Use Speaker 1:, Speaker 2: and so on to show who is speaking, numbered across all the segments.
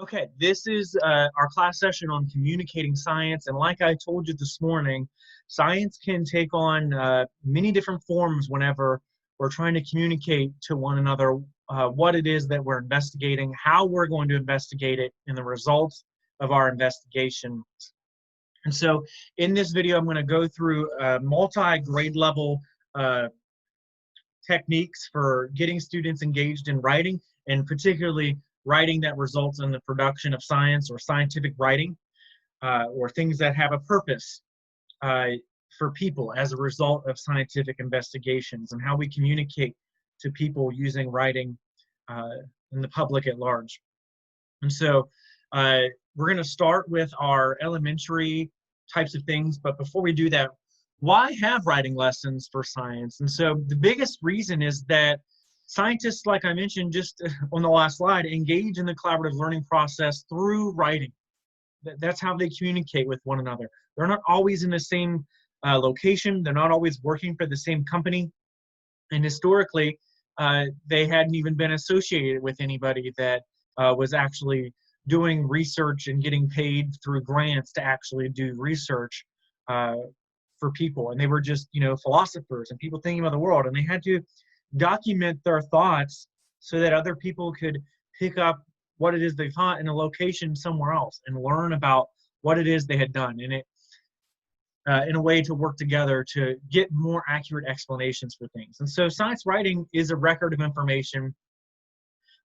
Speaker 1: Okay, this is our class session on communicating science. And like I told you this morning, science can take on many different forms whenever we're trying to communicate to one another what it is that we're investigating, how we're going to investigate it, and the results of our investigation. And so in this video, I'm going to go through multi-grade level uh, techniques for getting students engaged in writing, and particularly writing that results in the production of science or scientific writing, or things that have a purpose uh, for people as a result of scientific investigations, and how we communicate to people using writing uh, in the public at large. And so we're going to start with our elementary types of things, but before we do that, why have writing lessons for science? And so the biggest reason is that scientists, like I mentioned just on the last slide, engage in the collaborative learning process through writing. That's how they communicate with one another. They're not always in the same location. They're not always working for the same company. And historically, they hadn't even been associated with anybody that was actually doing research and getting paid through grants to actually do research for people. And they were just, philosophers and people thinking about the world. And they had to document their thoughts so that other people could pick up what it is they thought in a location somewhere else and learn about what it is they had done in it, in a way to work together to get more accurate explanations for things. And so science writing is a record of information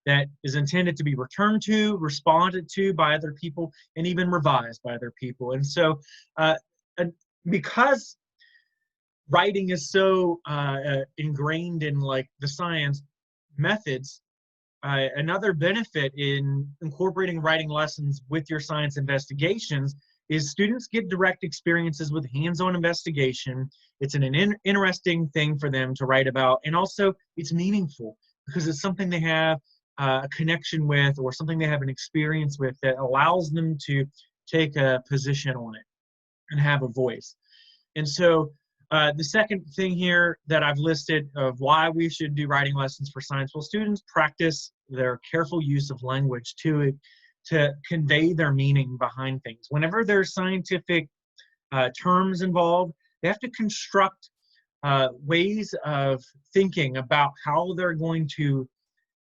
Speaker 1: that is intended to be returned to, responded to by other people, and even revised by other people. And so because writing is so ingrained in like the science methods, another benefit in incorporating writing lessons with your science investigations is students get direct experiences with hands-on investigation. It's an interesting thing for them to write about, and also it's meaningful because it's something they have a connection with, or something they have an experience with that allows them to take a position on it and have a voice. And so the second thing here that I've listed of why we should do writing lessons for science, well, students practice their careful use of language to convey their meaning behind things. Whenever there's scientific terms involved, they have to construct ways of thinking about how they're going to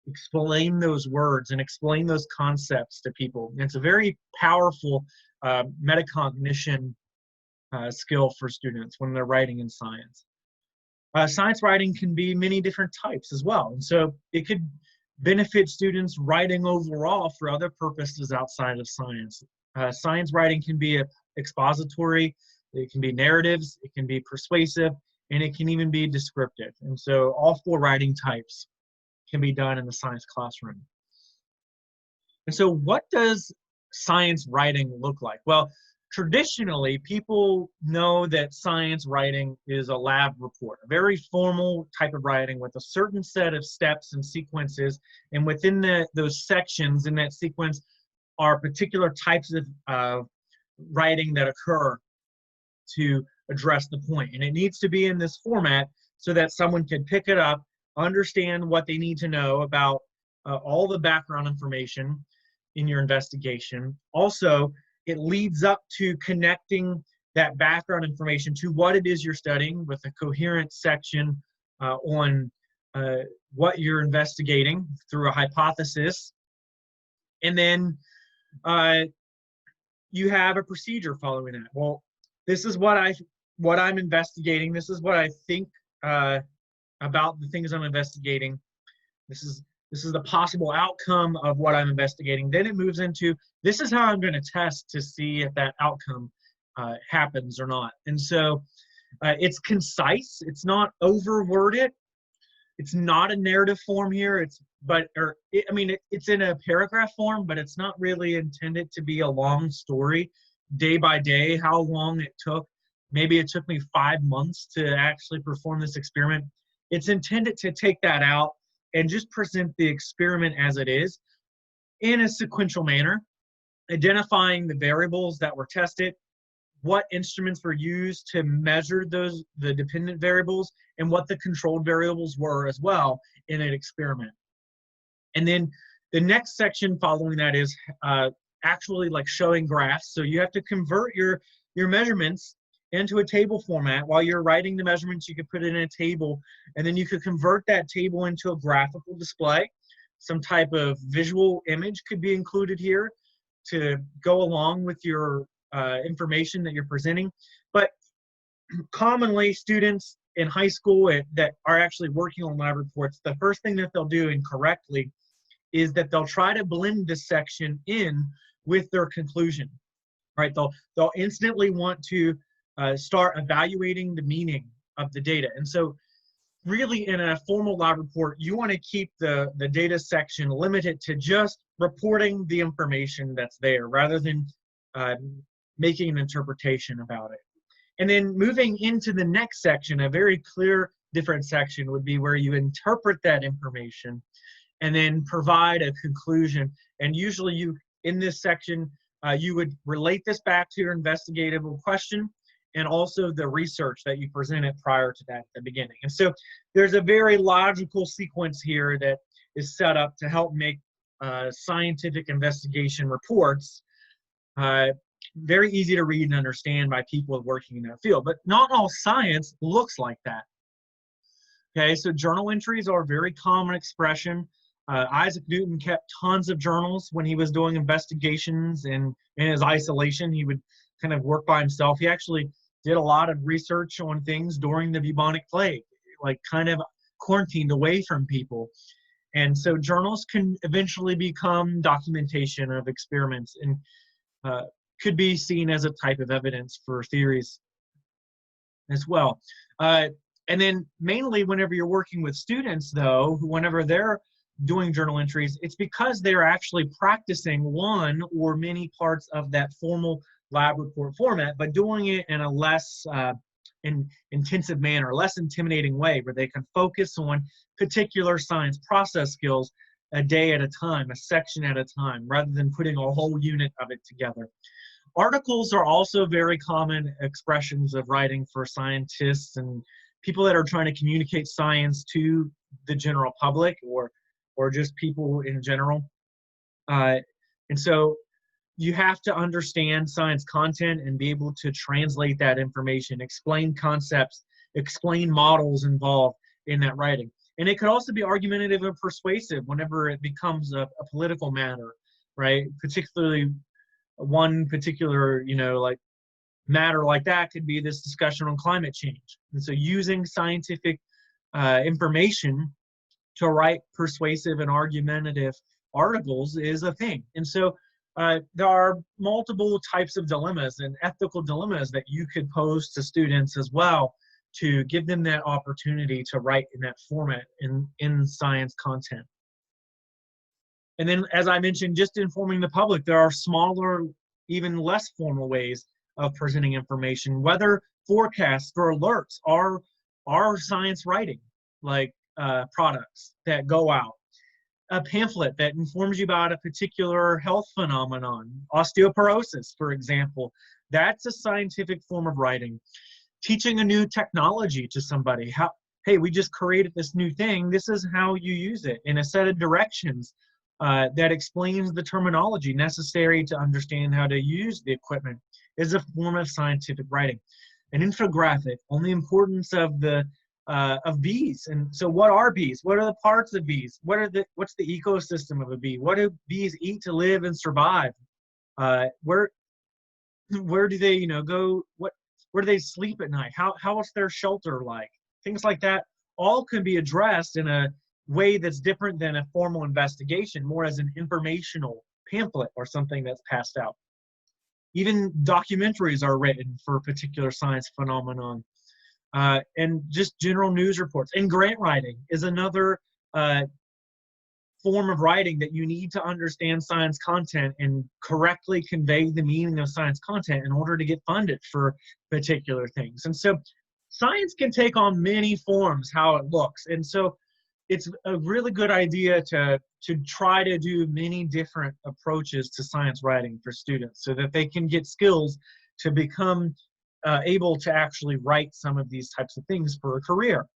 Speaker 1: explain those words and explain those concepts to people. And it's a very powerful metacognition skill for students when they're writing in science. Science writing can be many different types as well. And so it could benefit students writing overall for other purposes outside of science. Science writing can be expository, it can be narratives, it can be persuasive, and it can even be descriptive. And so all four writing types can be done in the science classroom. And so what does science writing look like? Well, traditionally, people know that science writing is a lab report, a very formal type of writing with a certain set of steps and sequences. And within those sections in that sequence are particular types of writing that occur to address the point. And it needs to be in this format so that someone can pick it up, understand what they need to know about all the background information in your investigation. Also, it leads up to connecting that background information to what it is you're studying with a coherent section on what you're investigating through a hypothesis. And then you have a procedure following that. Well, this is what I'm investigating. This is what I think about the things I'm investigating. This is the possible outcome of what I'm investigating. Then it moves into, this is how I'm going to test to see if that outcome happens or not. And so it's concise. It's not overworded. It's not a narrative form here. It's in a paragraph form, but it's not really intended to be a long story, day by day, how long it took. Maybe it took me 5 months to actually perform this experiment. It's intended to take that out and just present the experiment as it is in a sequential manner, identifying the variables that were tested, what instruments were used to measure the dependent variables, and what the controlled variables were as well in an experiment. And then The next section following that is actually like showing graphs. So you have to convert your measurements into a table format. While you're writing the measurements, you could put it in a table, and then you could convert that table into a graphical display. Some type of visual image could be included here to go along with your information that you're presenting. But commonly, students in high school that are actually working on lab reports, the first thing that they'll do incorrectly is that they'll try to blend this section in with their conclusion, right? They'll instantly want to start evaluating the meaning of the data. And so really in a formal lab report, you want to keep the data section limited to just reporting the information that's there rather than making an interpretation about it. And then moving into the next section, a very clear different section would be where you interpret that information and then provide a conclusion. And usually you, in this section, you would relate this back to your investigative question and also the research that you presented prior to that at the beginning. And so there's a very logical sequence here that is set up to help make scientific investigation reports very easy to read and understand by people working in that field. But not all science looks like that. Okay, so journal entries are a very common expression. Isaac Newton kept tons of journals when he was doing investigations, and in his isolation, he would kind of work by himself. He actually did a lot of research on things during the bubonic plague, like kind of quarantined away from people. And so journals can eventually become documentation of experiments and could be seen as a type of evidence for theories as well. And then mainly whenever you're working with students, though, whenever they're doing journal entries, it's because they're actually practicing one or many parts of that formal lab report format, but doing it in a less intensive manner, less intimidating way, where they can focus on particular science process skills a day at a time, a section at a time, rather than putting a whole unit of it together. Articles are also very common expressions of writing for scientists and people that are trying to communicate science to the general public or just people in general. And so you have to understand science content and be able to translate that information, explain concepts, explain models involved in that writing. And it could also be argumentative and persuasive whenever it becomes a political matter, right? Particularly one particular, like matter like that could be this discussion on climate change. And so using scientific information to write persuasive and argumentative articles is a thing. And so there are multiple types of dilemmas and ethical dilemmas that you could pose to students as well to give them that opportunity to write in that format in science content. And then, as I mentioned, just informing the public, there are smaller, even less formal ways of presenting information. Weather forecasts or alerts are science writing, like products that go out. A pamphlet that informs you about a particular health phenomenon, osteoporosis, for example, that's a scientific form of writing. Teaching a new technology to somebody, hey, we just created this new thing, this is how you use it, in a set of directions that explains the terminology necessary to understand how to use the equipment, is a form of scientific writing. An infographic on the importance of bees. And so what are bees? What are the parts of bees? What's the ecosystem of a bee? What do bees eat to live and survive? Where do they go? Where do they sleep at night? How's their shelter like? Things like that all can be addressed in a way that's different than a formal investigation, more as an informational pamphlet or something that's passed out. Even documentaries are written for a particular science phenomenon. And just general news reports. And grant writing is another form of writing that you need to understand science content and correctly convey the meaning of science content in order to get funded for particular things. And so science can take on many forms, how it looks. And so it's a really good idea to try to do many different approaches to science writing for students so that they can get skills to become able to actually write some of these types of things for a career.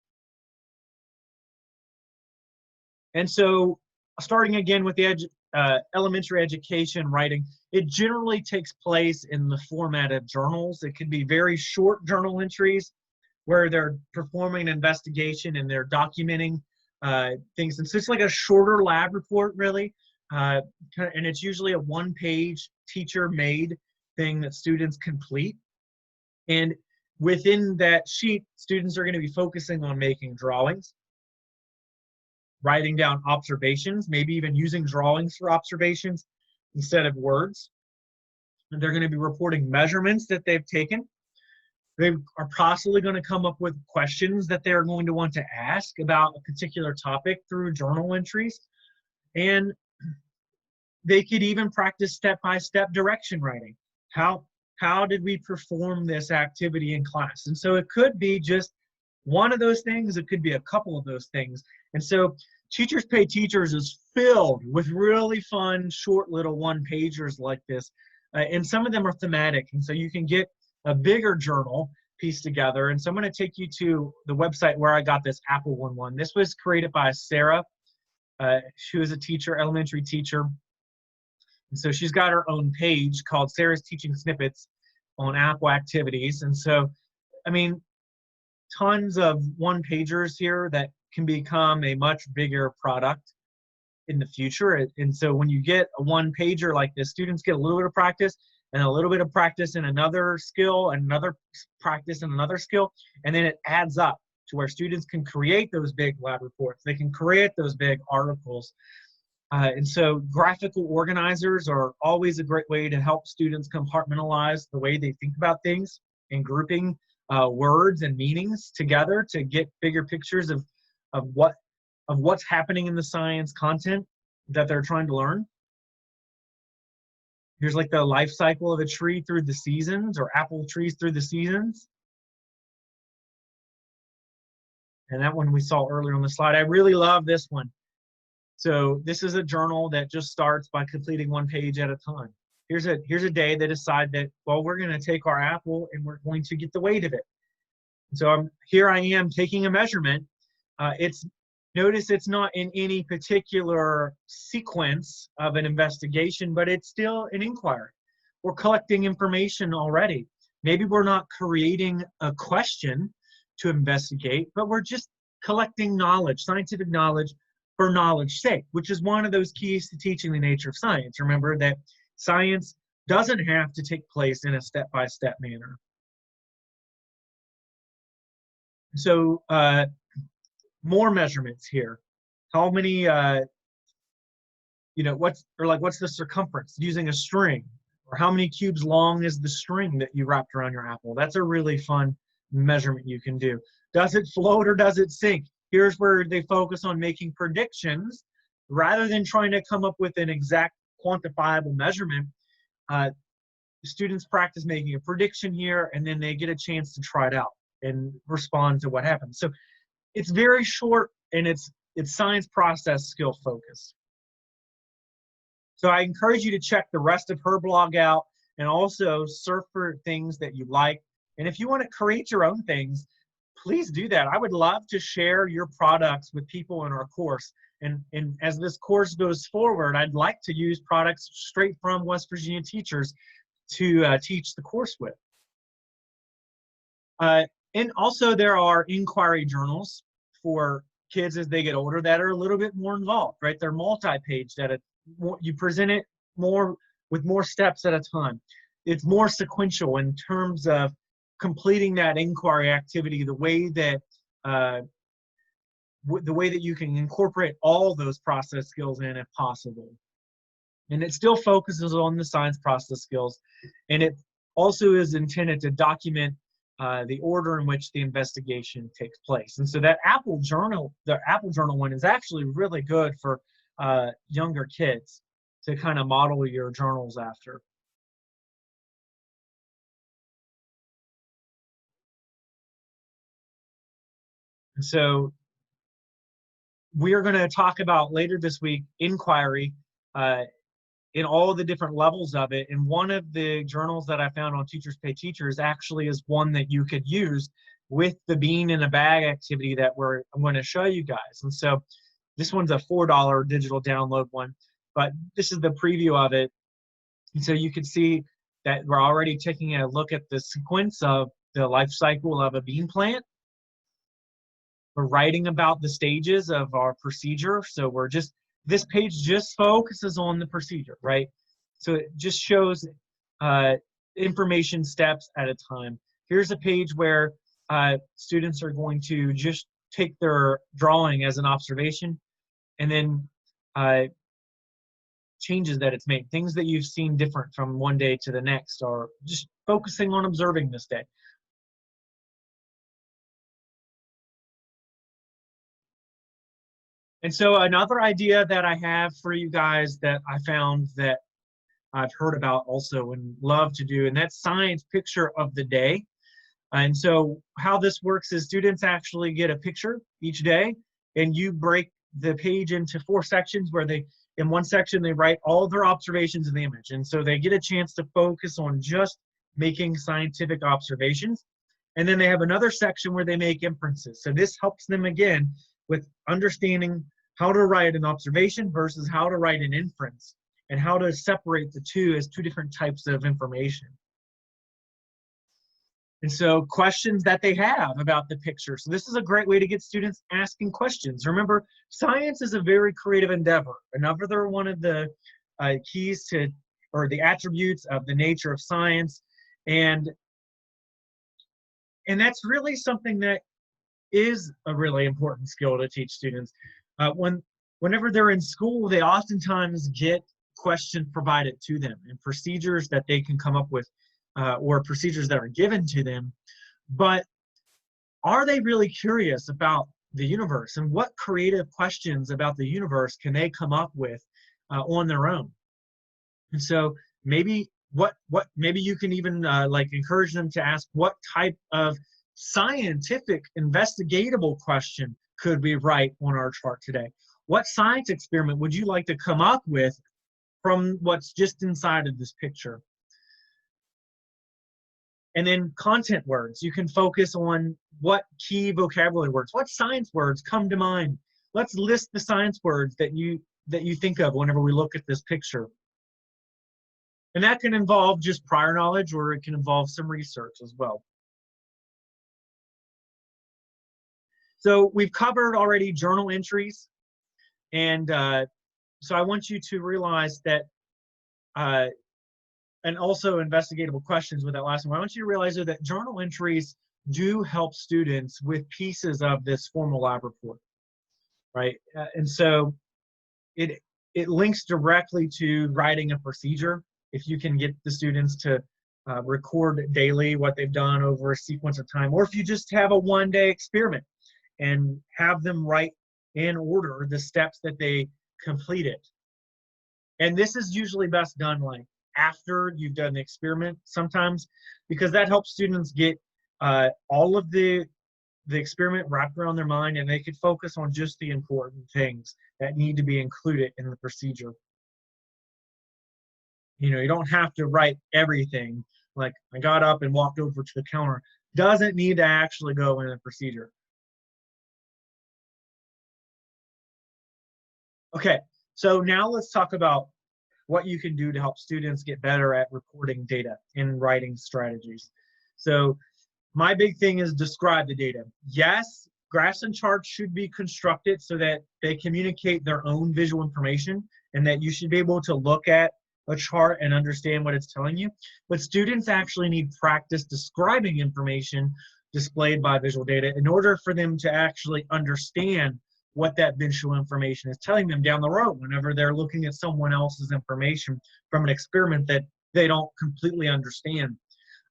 Speaker 1: And so starting again with the elementary education writing, it generally takes place in the format of journals. It could be very short journal entries where they're performing an investigation and they're documenting things. And so it's like a shorter lab report, really. And it's usually a one-page teacher-made thing that students complete. And within that sheet, students are going to be focusing on making drawings, writing down observations, maybe even using drawings for observations instead of words. And they're going to be reporting measurements that they've taken. They are possibly going to come up with questions that they're going to want to ask about a particular topic through journal entries. And they could even practice step-by-step direction writing. How did we perform this activity in class? And so it could be just one of those things. It could be a couple of those things. And so Teachers Pay Teachers is filled with really fun, short little one-pagers like this. And some of them are thematic. And so you can get a bigger journal piece together. And so I'm going to take you to the website where I got this Apple one. This was created by Sarah. She was a teacher, elementary teacher. And so she's got her own page called Sarah's Teaching Snippets on Apple Activities. And so, I mean, tons of one-pagers here that can become a much bigger product in the future. And so when you get a one-pager like this, students get a little bit of practice and a little bit of practice in another skill, and another practice in another skill, and then it adds up to where students can create those big lab reports. They can create those big articles. And so graphical organizers are always a great way to help students compartmentalize the way they think about things and grouping words and meanings together to get bigger pictures of what's happening in the science content that they're trying to learn. Here's like the life cycle of a tree through the seasons, or apple trees through the seasons. And that one we saw earlier on the slide. I really love this one. So this is a journal that just starts by completing one page at a time. Here's a day they decide that, well, we're going to take our apple and we're going to get the weight of it. So here I am taking a measurement. Notice it's not in any particular sequence of an investigation, but it's still an inquiry. We're collecting information already. Maybe we're not creating a question to investigate, but we're just collecting knowledge, scientific knowledge, for knowledge's sake, which is one of those keys to teaching the nature of science. Remember that science doesn't have to take place in a step-by-step manner. So more measurements here. How many, what's the circumference using a string? Or how many cubes long is the string that you wrapped around your apple? That's a really fun measurement you can do. Does it float or does it sink? Here's where they focus on making predictions rather than trying to come up with an exact quantifiable measurement. Students practice making a prediction here, and then they get a chance to try it out and respond to what happens. So it's very short, and it's science process skill focused. So I encourage you to check the rest of her blog out and also surf for things that you like. And if you want to create your own things, please do that. I would love to share your products with people in our course. And as this course goes forward, I'd like to use products straight from West Virginia teachers to teach the course with. And also there are inquiry journals for kids as they get older that are a little bit more involved, right? They're multi-page, you present it with more steps at a time. It's more sequential in terms of completing that inquiry activity, the way that you can incorporate all those process skills in if possible. And it still focuses on the science process skills, and it also is intended to document the order in which the investigation takes place. And so that Apple Journal, the Apple Journal one, is actually really good for younger kids to kind of model your journals after. And so we are going to talk about later this week inquiry in all the different levels of it. And one of the journals that I found on Teachers Pay Teachers actually is one that you could use with the bean in a bag activity that I'm going to show you guys. And so This one's a $4 digital download one, but this is the preview of it. And so you can see that we're already taking a look at the sequence of the life cycle of a bean plant. We're writing about the stages of our procedure. So this page just focuses on the procedure, right? So it just shows information steps at a time. Here's a page where students are going to just take their drawing as an observation, and then changes that it's made, things that you've seen different from one day to the next, or just focusing on observing this day. And so another idea that I have for you guys that I found that I've heard about also and love to do, and that's science picture of the day. And so how this works is students actually get a picture each day, and you break the page into 4 sections where in one section, they write all of their observations in the image. And so they get a chance to focus on just making scientific observations. And then they have another section where they make inferences. So this helps them, again, with understanding how to write an observation versus how to write an inference, and how to separate the two as 2 different types of information. And so questions that they have about the picture. So this is a great way to get students asking questions. Remember, science is a very creative endeavor. Another one of the keys to, or the attributes of the nature of science. And that's really something that is a really important skill to teach students. Whenever they're in school, they oftentimes get questions provided to them and procedures that they can come up with, or procedures that are given to them. But are they really curious about the universe, and what creative questions about the universe can they come up with on their own? And so maybe maybe you can even like encourage them to ask, what type of scientific investigatable question could we write on our chart today? What science experiment would you like to come up with from what's just inside of this picture? And then content words. You can focus on what key vocabulary words, what science words come to mind. Let's list the science words that you think of whenever we look at this picture. And that can involve just prior knowledge, or it can involve some research as well. So we've covered already journal entries. And so I want you to realize that, and also investigatable questions with that last one. I want you to realize that journal entries do help students with pieces of this formal lab report, right? And so it links directly to writing a procedure. If you can get the students to record daily what they've done over a sequence of time, or if you just have a one-day experiment and have them write in order the steps that they completed. And this is usually best done like after you've done the experiment sometimes, because that helps students get all of the experiment wrapped around their mind, and they could focus on just the important things that need to be included in the procedure. You know, you don't have to write everything, like I got up and walked over to the counter. Doesn't need to actually go in the procedure. Okay, so now let's talk about what you can do to help students get better at recording data and writing strategies. So my big thing is describe the data. Yes, graphs and charts should be constructed so that they communicate their own visual information, and that you should be able to look at a chart and understand what it's telling you. But students actually need practice describing information displayed by visual data in order for them to actually understand what that visual information is telling them down the road whenever they're looking at someone else's information from an experiment that they don't completely understand.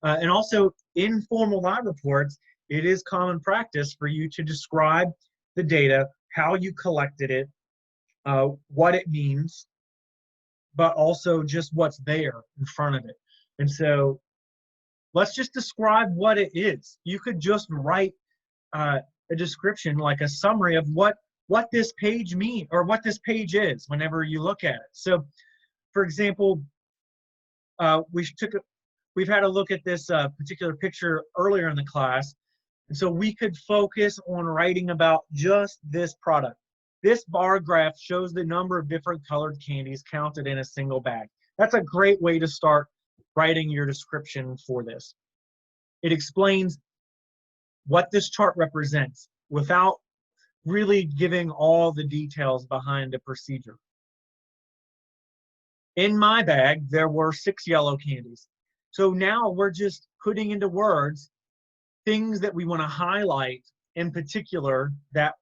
Speaker 1: And also, in formal lab reports, it is common practice for you to describe the data, how you collected it, what it means, but also just what's there in front of it. And so let's just describe what it is. You could just write a description, like a summary of what this page means, or what this page is whenever you look at it. So, for example, we've had a look at this particular picture earlier in the class, and so we could focus on writing about just this product. this bar graph shows the number of different colored candies counted in a single bag. That's a great way to start writing your description for this. It explains what this chart represents without really giving all the details behind the procedure. In my bag, there were 6 yellow candies. So now we're just putting into words things that we want to highlight in particular that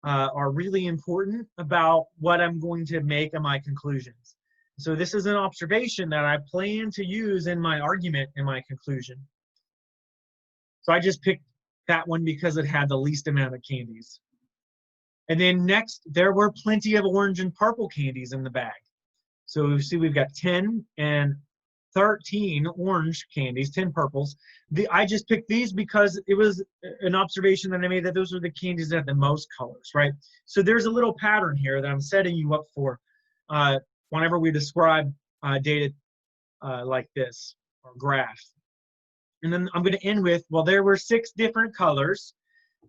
Speaker 1: are really important about what I'm going to make in my conclusions. So this is an observation that I plan to use in my argument in my conclusion. So I just picked that one because it had the least amount of candies. And then next, there were plenty of orange and purple candies in the bag. So you see we've got 10 and 13 orange candies, 10 purples. I just picked these because it was an observation that I made that those are the candies that have the most colors, right? So there's a little pattern here that I'm setting you up for whenever we describe data like this, or graph. And then I'm going to end with, well, there were 6 different colors,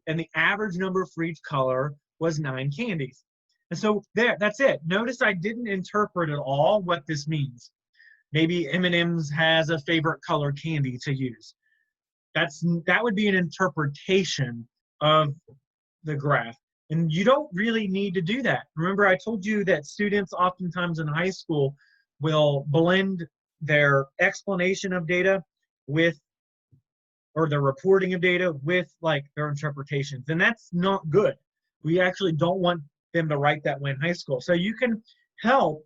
Speaker 1: and the average number for each color was 9 candies. And so that's it. Notice I didn't interpret at all what this means. Maybe M&M's has a favorite color candy to use. That would be an interpretation of the graph. And you don't really need to do that. Remember, I told you that students oftentimes in high school will blend their explanation of data with, or their reporting of data with like their interpretations. And that's not good. We actually don't want them to write that way in high school. So you can help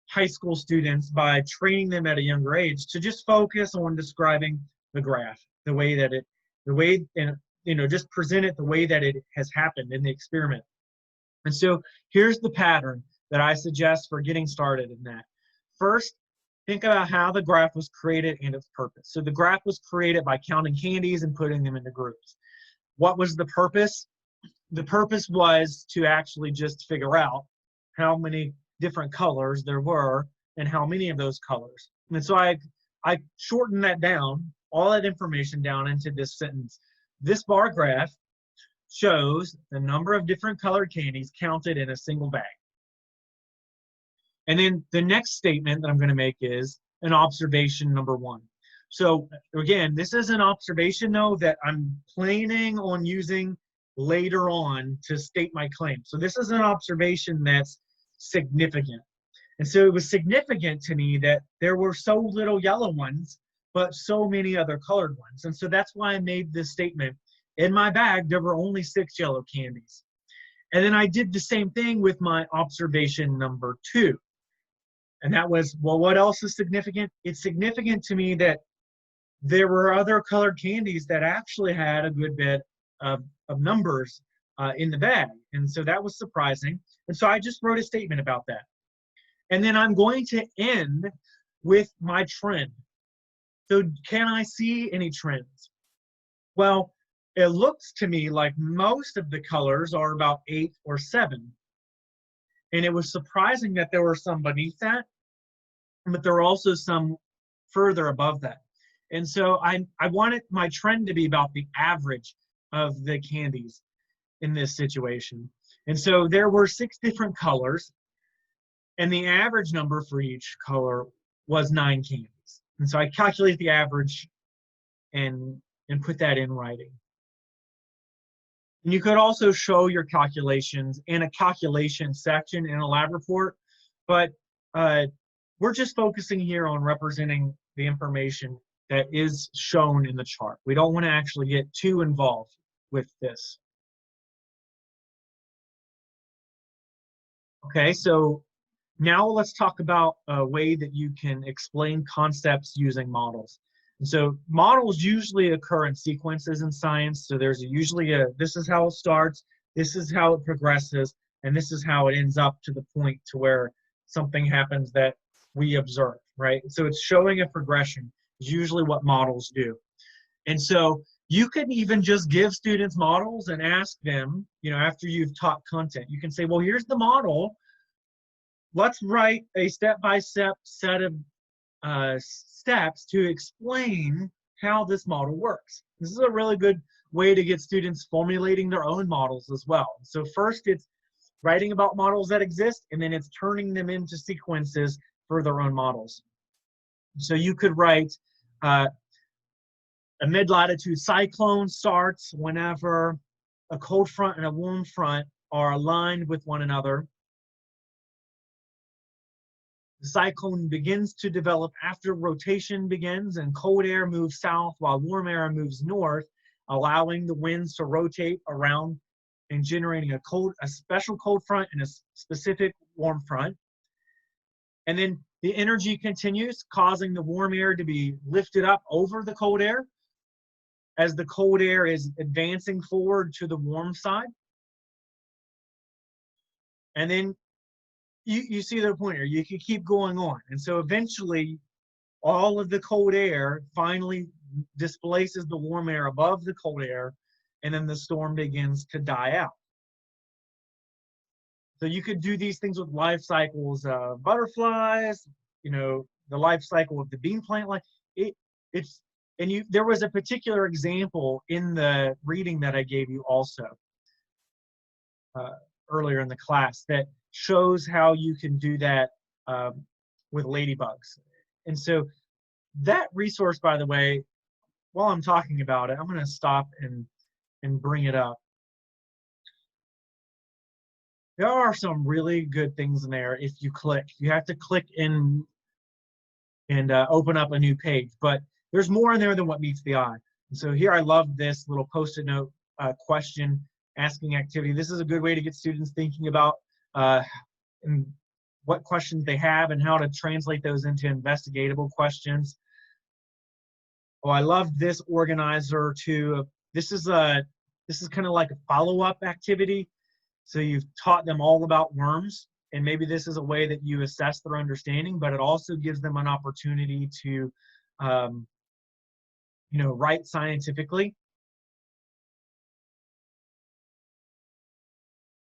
Speaker 1: high school students by training them at a younger age to just focus on describing the graph, just present it the way that it has happened in the experiment. And so here's the pattern that I suggest for getting started in that. First, think about how the graph was created and its purpose. So the graph was created by counting candies and putting them into groups. What was the purpose? The purpose was to actually just figure out how many different colors there were and how many of those colors. And so I shortened that down, all that information down into this sentence. This bar graph shows the number of different colored candies counted in a single bag. And then the next statement that I'm going to make is an observation number 1. So again, this is an observation though that I'm planning on using later on to state my claim. So this is an observation that's significant. And so it was significant to me that there were so little yellow ones, but so many other colored ones. And so that's why I made this statement. In my bag, there were only 6 yellow candies. And then I did the same thing with my observation number 2. And that was, well, what else is significant? It's significant to me that there were other colored candies that actually had a good bit of numbers in the bag. And so that was surprising. And so I just wrote a statement about that. And then I'm going to end with my trend. So can I see any trends? Well, it looks to me like most of the colors are about 8 or 7. And it was surprising that there were some beneath that, but there were also some further above that. And so I wanted my trend to be about the average of the candies in this situation. And so there were 6 different colors, and the average number for each color was 9 candies. And so I calculate the average and put that in writing. And you could also show your calculations in a calculation section in a lab report, but we're just focusing here on representing the information that is shown in the chart. We don't want to actually get too involved with this. Okay, so now let's talk about a way that you can explain concepts using models. And so models usually occur in sequences in science. So there's usually this is how it starts, this is how it progresses, and this is how it ends up to the point to where something happens that we observe, right? So it's showing a progression is usually what models do. And so you can even just give students models and ask them, after you've taught content, you can say, well, here's the model. Let's write a step-by-step set of steps to explain how this model works. This is a really good way to get students formulating their own models as well. So first, it's writing about models that exist, and then it's turning them into sequences for their own models. So you could write a mid-latitude cyclone starts whenever a cold front and a warm front are aligned with one another. The cyclone begins to develop after rotation begins, and cold air moves south while warm air moves north, allowing the winds to rotate around and generating a special cold front and a specific warm front. And then the energy continues, causing the warm air to be lifted up over the cold air as the cold air is advancing forward to the warm side. And then you see the point here, you can keep going on. And so eventually all of the cold air finally displaces the warm air above the cold air, and then the storm begins to die out. So you could do these things with life cycles of butterflies, you know, the life cycle of the bean plant. Like there was a particular example in the reading that I gave you also earlier in the class that shows how you can do that with ladybugs. And so that resource, by the way, while I'm talking about it, I'm going to stop and bring it up. There are some really good things in there if you click. You have to click in and open up a new page, but there's more in there than what meets the eye. And so here I love this little post-it note question asking activity. This is a good way to get students thinking about what questions they have and how to translate those into investigatable questions. Oh, I love this organizer too. This is kind of like a follow-up activity. So you've taught them all about worms, and maybe this is a way that you assess their understanding, but it also gives them an opportunity to, you know, write scientifically.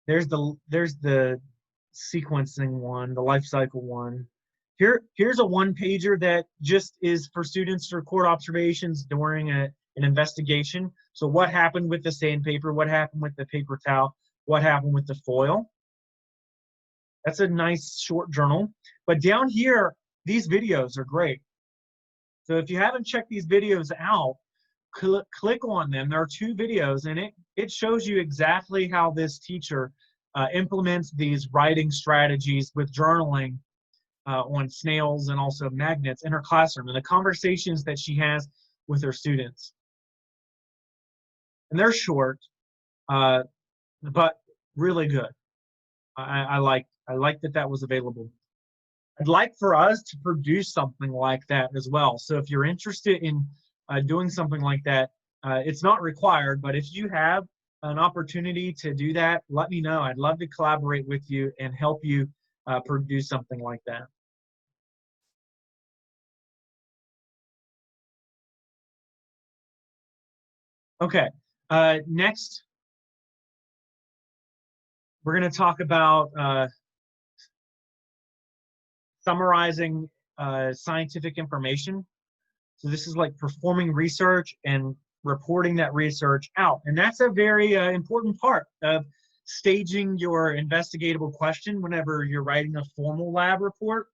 Speaker 1: There's the sequencing one, the life cycle one. Here's a one-pager that just is for students to record observations during an investigation. So what happened with the sandpaper? What happened with the paper towel? What happened with the foil? That's a nice short journal. But down here, these videos are great. So if you haven't checked these videos out, click on them. There are 2 videos, and it shows you exactly how this teacher implements these writing strategies with journaling on snails and also magnets in her classroom, and the conversations that she has with her students. And they're short, but really good. I like that was available. I'd like for us to produce something like that as well. So if you're interested in doing something like that, it's not required, but if you have an opportunity to do that, let me know. I'd love to collaborate with you and help you produce something like that. Okay, next, we're going to talk about summarizing scientific information. So this is like performing research and reporting that research out. And that's a very important part of staging your investigatable question whenever you're writing a formal lab report,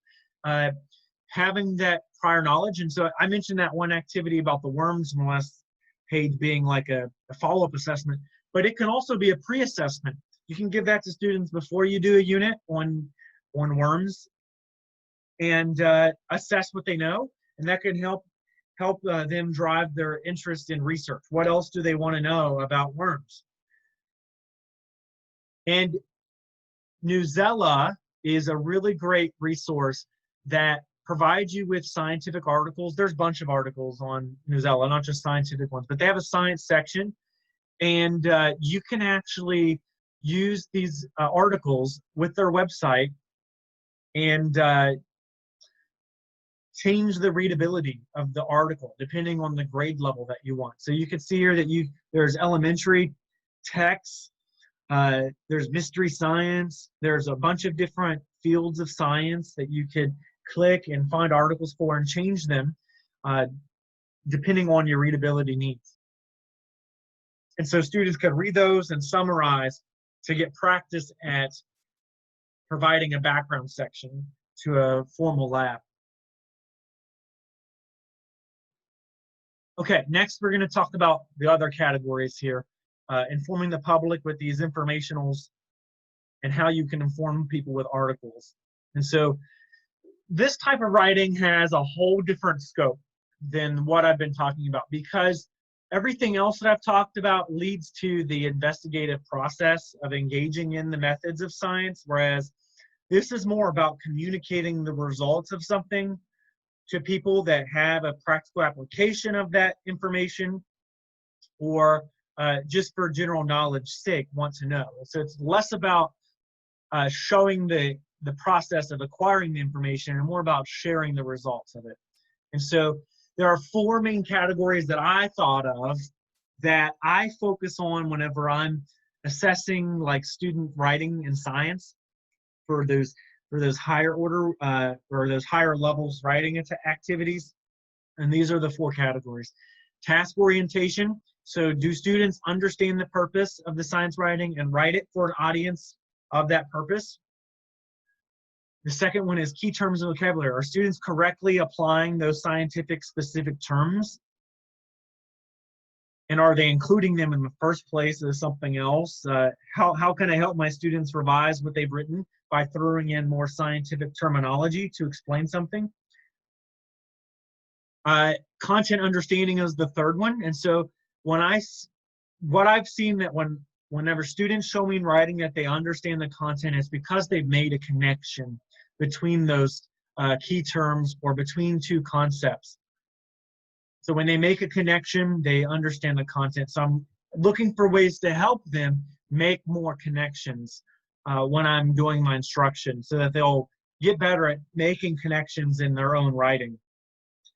Speaker 1: having that prior knowledge. And so I mentioned that one activity about the worms in the last page being like a follow-up assessment, but it can also be a pre-assessment. You can give that to students before you do a unit on worms and assess what they know, and that can help them drive their interest in research. What else do they want to know about worms? And Newsela is a really great resource that provides you with scientific articles. There's a bunch of articles on Newsela, not just scientific ones, but they have a science section, and you can actually use these articles with their website and change the readability of the article depending on the grade level that you want. So you can see here that there's elementary text, there's mystery science, there's a bunch of different fields of science that you could click and find articles for and change them depending on your readability needs. And so students could read those and summarize to get practice at providing a background section to a formal lab. Okay, next we're going to talk about the other categories here, informing the public with these informationals and how you can inform people with articles. And so this type of writing has a whole different scope than what I've been talking about, because everything else that I've talked about leads to the investigative process of engaging in the methods of science, whereas this is more about communicating the results of something to people that have a practical application of that information, or just for general knowledge sake want to know. So it's less about showing the process of acquiring the information and more about sharing the results of it. And so there are four main categories that I thought of that I focus on whenever I'm assessing like student writing in science for those higher order or those higher levels writing activities. And these are the four categories. Task orientation. So do students understand the purpose of the science writing and write it for an audience of that purpose? The second one is key terms and vocabulary. Are students correctly applying those scientific specific terms? And are they including them in the first place as something else? How can I help my students revise what they've written by throwing in more scientific terminology to explain something? Content understanding is the third one. And so what I've seen that whenever students show me in writing that they understand the content, it's because they've made a connection between those key terms or between two concepts. So when they make a connection, they understand the content. So I'm looking for ways to help them make more connections when I'm doing my instruction, so that they'll get better at making connections in their own writing.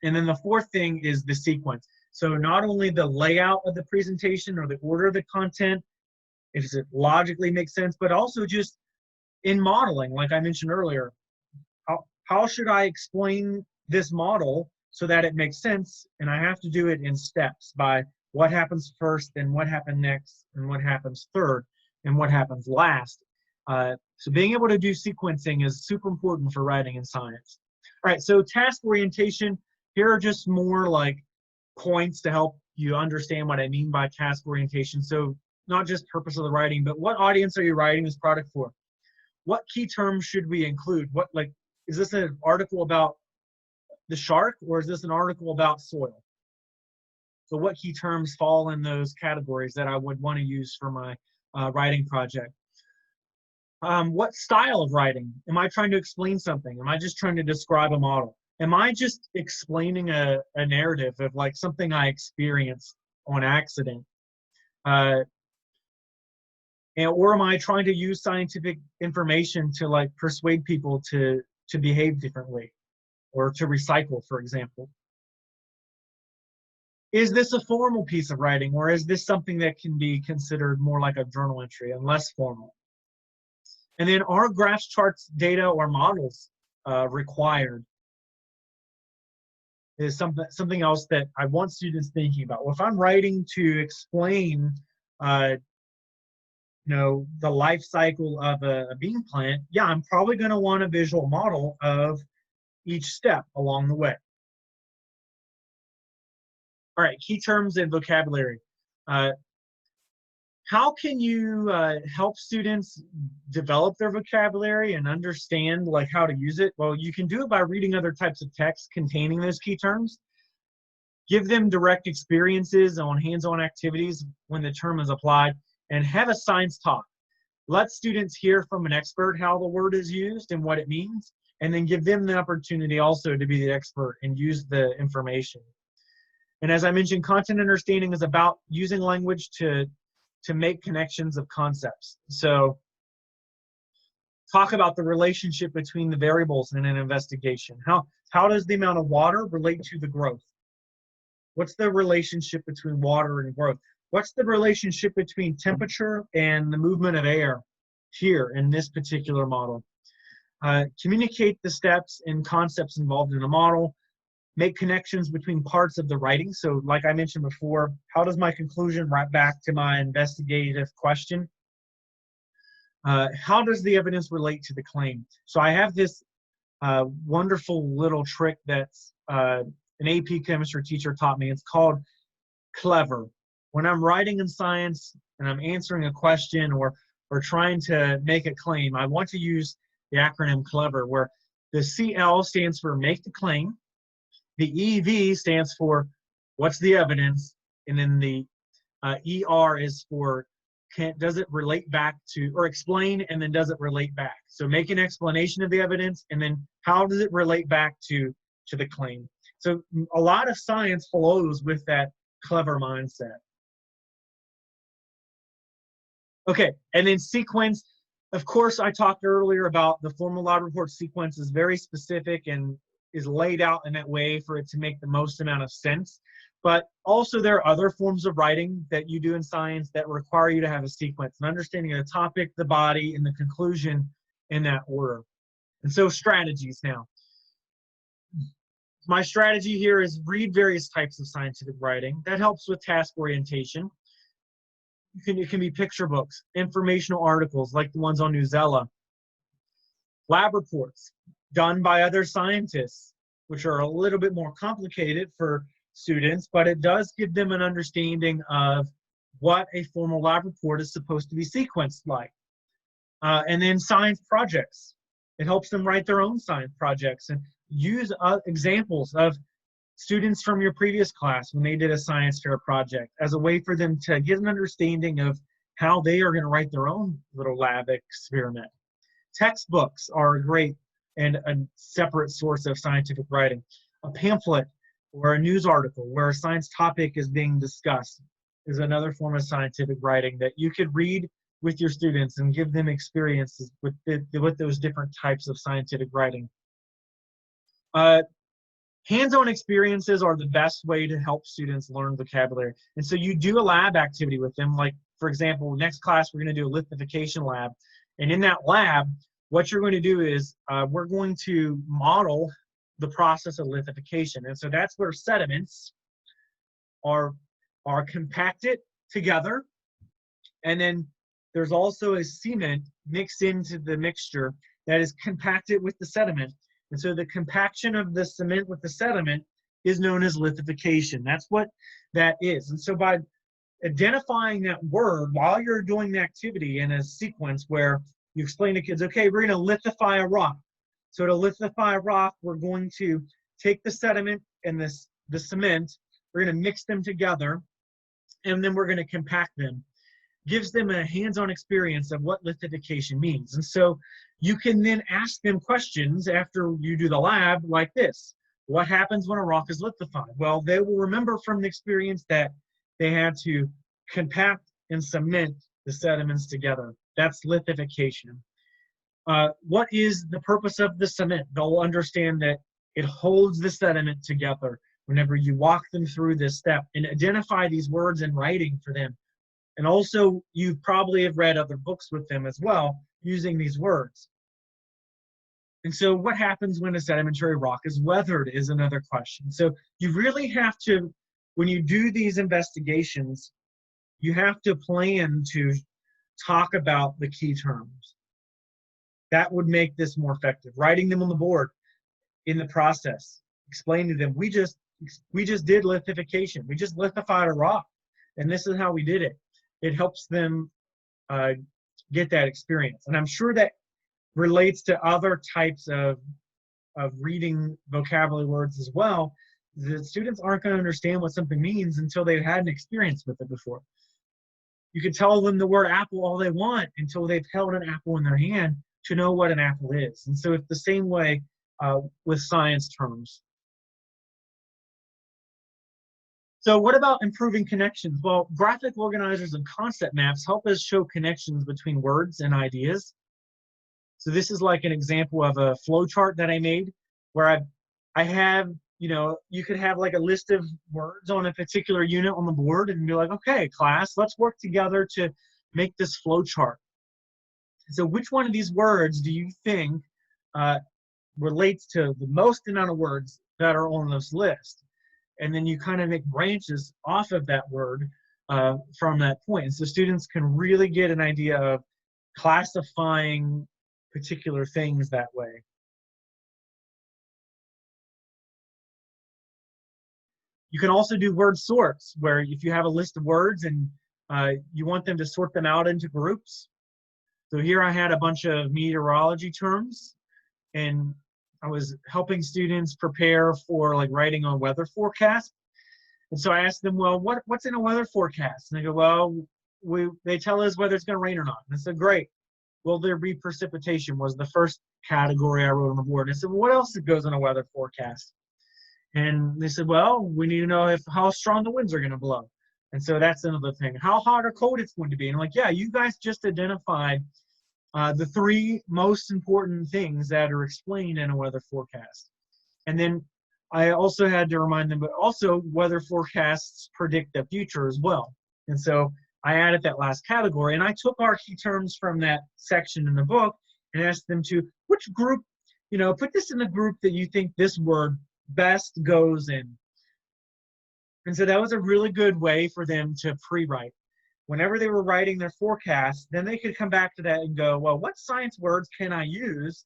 Speaker 1: And then the fourth thing is the sequence. So not only the layout of the presentation or the order of the content, if it logically makes sense, but also just in modeling, like I mentioned earlier. How should I explain this model so that it makes sense? And I have to do it in steps by what happens first, and what happened next, and what happens third, and what happens last. So being able to do sequencing is super important for writing in science. All right, so task orientation. Here are just more like points to help you understand what I mean by task orientation. So not just purpose of the writing, but what audience are you writing this product for? What key terms should we include? Is this an article about the shark, or is this an article about soil? So what key terms fall in those categories that I would want to use for my writing project? What style of writing? Am I trying to explain something? Am I just trying to describe a model? Am I just explaining a narrative of like something I experienced on accident? Or am I trying to use scientific information to like persuade people to behave differently, or to recycle, for example? Is this a formal piece of writing, or is this something that can be considered more like a journal entry and less formal? And then are graphs, charts, data, or models required? Is something else that I want students thinking about. Well, if I'm writing to explain the life cycle of a bean plant, yeah, I'm probably going to want a visual model of each step along the way. All right, key terms and vocabulary. How can you help students develop their vocabulary and understand like how to use it? Well, you can do it by reading other types of texts containing those key terms. Give them direct experiences on hands-on activities when the term is applied, and have a science talk. Let students hear from an expert how the word is used and what it means, and then give them the opportunity also to be the expert and use the information. And as I mentioned, content understanding is about using language to make connections of concepts. So talk about the relationship between the variables in an investigation. How does the amount of water relate to the growth? What's the relationship between water and growth? What's the relationship between temperature and the movement of air here in this particular model? Communicate the steps and concepts involved in a model. Make connections between parts of the writing. So like I mentioned before, how does my conclusion write back to my investigative question? How does the evidence relate to the claim? So I have this wonderful little trick that's an AP chemistry teacher taught me. It's called clever. When I'm writing in science and I'm answering a question or trying to make a claim, I want to use the acronym clever, where the CL stands for make the claim, the EV stands for what's the evidence, and then the ER is for does it relate back to, or explain, and then does it relate back. So make an explanation of the evidence, and then how does it relate back to the claim. So a lot of science flows with that clever mindset. Okay, and then sequence. Of course, I talked earlier about the formal lab report sequence is very specific and is laid out in that way for it to make the most amount of sense. But also there are other forms of writing that you do in science that require you to have a sequence, an understanding of the topic, the body, and the conclusion in that order. And so strategies now. My strategy here is read various types of scientific writing. That helps with task orientation. It can be picture books, informational articles like the ones on Newsella, lab reports done by other scientists, which are a little bit more complicated for students, but it does give them an understanding of what a formal lab report is supposed to be sequenced like. And then science projects. It helps them write their own science projects and use examples of students from your previous class when they did a science fair project as a way for them to get an understanding of how they are going to write their own little lab experiment. Textbooks are great and a separate source of scientific writing. A pamphlet or a news article where a science topic is being discussed is another form of scientific writing that you could read with your students and give them experiences with those different types of scientific writing. Hands-on experiences are the best way to help students learn vocabulary. And so you do a lab activity with them. Like, for example, next class, we're going to do a lithification lab. And in that lab, what you're going to do is we're going to model the process of lithification. And so that's where sediments are compacted together. And then there's also a cement mixed into the mixture that is compacted with the sediment. And so the compaction of the cement with the sediment is known as lithification. That's what that is. And so by identifying that word while you're doing the activity in a sequence where you explain to kids, okay, we're going to lithify a rock. So to lithify a rock, we're going to take the sediment and the cement, we're going to mix them together, and then we're going to compact them. Gives them a hands-on experience of what lithification means. And so you can then ask them questions after you do the lab like this. What happens when a rock is lithified? Well, they will remember from the experience that they had to compact and cement the sediments together. That's lithification. What is the purpose of the cement? They'll understand that it holds the sediment together whenever you walk them through this step and identify these words in writing for them. And also, you probably have read other books with them as well, using these words. And so what happens when a sedimentary rock is weathered is another question. So you really have to, when you do these investigations, you have to plan to talk about the key terms. That would make this more effective. Writing them on the board in the process. Explain to them, we just did lithification. We just lithified a rock, and this is how we did it. It helps them get that experience. And I'm sure that relates to other types of reading vocabulary words as well. The students aren't going to understand what something means until they've had an experience with it before. You can tell them the word apple all they want until they've held an apple in their hand to know what an apple is. And so it's the same way with science terms. So what about improving connections? Well, graphic organizers and concept maps help us show connections between words and ideas. So this is like an example of a flow chart that I made where I have, you could have like a list of words on a particular unit on the board and be like, okay, class, let's work together to make this flow chart. So which one of these words do you think relates to the most amount of words that are on this list? And then you kind of make branches off of that word from that point. And so students can really get an idea of classifying particular things that way. You can also do word sorts, where if you have a list of words and you want them to sort them out into groups. So here I had a bunch of meteorology terms, and I was helping students prepare for like writing a weather forecast. And so I asked them, well, what's in a weather forecast? And they go, well, they tell us whether it's going to rain or not. And I said, great. Will there be precipitation? Was the first category I wrote on the board. And I said, well, what else goes in a weather forecast? And they said, well, we need to know how strong the winds are going to blow. And so that's another thing. How hot or cold it's going to be. And I'm like, yeah, you guys just identified the three most important things that are explained in a weather forecast. And then I also had to remind them, but also weather forecasts predict the future as well. And so I added that last category, and I took our key terms from that section in the book and asked them to, which group, put this in the group that you think this word best goes in. And so that was a really good way for them to pre-write. Whenever they were writing their forecast, then they could come back to that and go, well, what science words can I use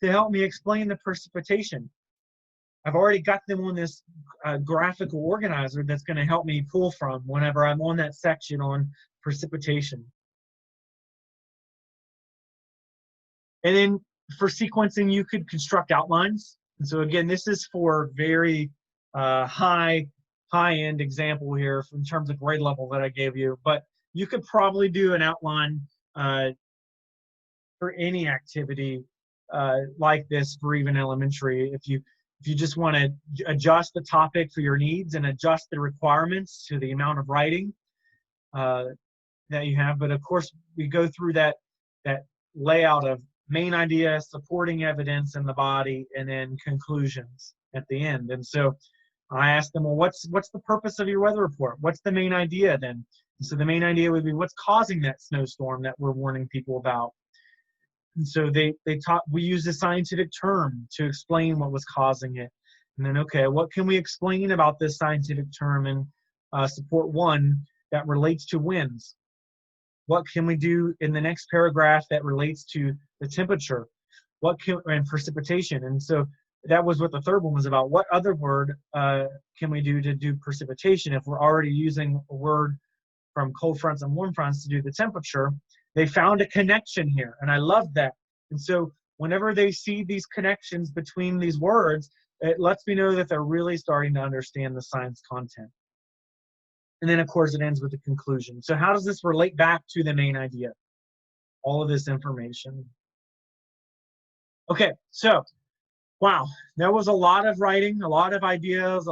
Speaker 1: to help me explain the precipitation? I've already got them on this graphical organizer that's going to help me pull from whenever I'm on that section on precipitation. And then for sequencing, you could construct outlines. And so again, this is for very high-end example here in terms of grade level that I gave you. But you could probably do an outline for any activity like this for even elementary. If you just want to adjust the topic for your needs and adjust the requirements to the amount of writing that you have. But of course, we go through that layout of main idea, supporting evidence in the body, and then conclusions at the end. And so I asked them, well, what's the purpose of your weather report? What's the main idea then? And so the main idea would be what's causing that snowstorm that we're warning people about. And so we used a scientific term to explain what was causing it. And then, okay, what can we explain about this scientific term in support one that relates to winds? What can we do in the next paragraph that relates to the temperature? And precipitation? And so that was what the third one was about. What other word can we do to do precipitation if we're already using a word from cold fronts and warm fronts to do the temperature? They found a connection here, and I love that. And so whenever they see these connections between these words, it lets me know that they're really starting to understand the science content. And then, of course, it ends with the conclusion. So how does this relate back to the main idea? All of this information. Okay, so, wow, there was a lot of writing, a lot of ideas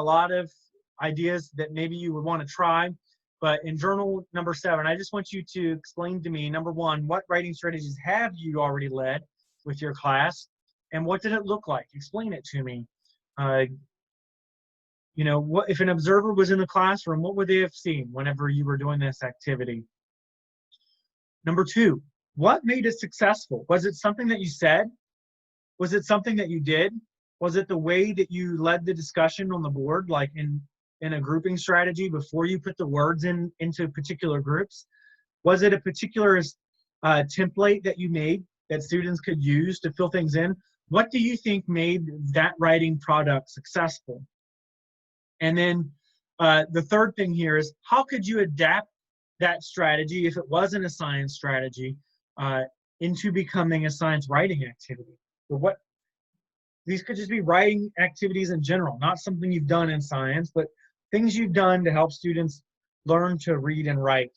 Speaker 1: that maybe you would want to try. But in journal number 7, I just want you to explain to me, number 1, what writing strategies have you already led with your class, and what did it look like? Explain it to me. What if an observer was in the classroom, what would they have seen whenever you were doing this activity? Number 2, what made it successful? Was it something that you said? Was it something that you did? Was it the way that you led the discussion on the board, like in a grouping strategy before you put the words into particular groups? Was it a particular template that you made that students could use to fill things in? What do you think made that writing product successful? And then the third thing here is, how could you adapt that strategy, if it wasn't a science strategy, into becoming a science writing activity? Or these could just be writing activities in general, not something you've done in science, but things you've done to help students learn to read and write.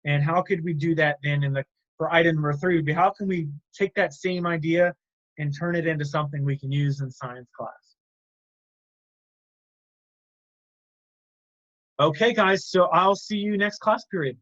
Speaker 1: And how could we do that then for item number 3 would be, how can we take that same idea and turn it into something we can use in science class? Okay, guys, so I'll see you next class period.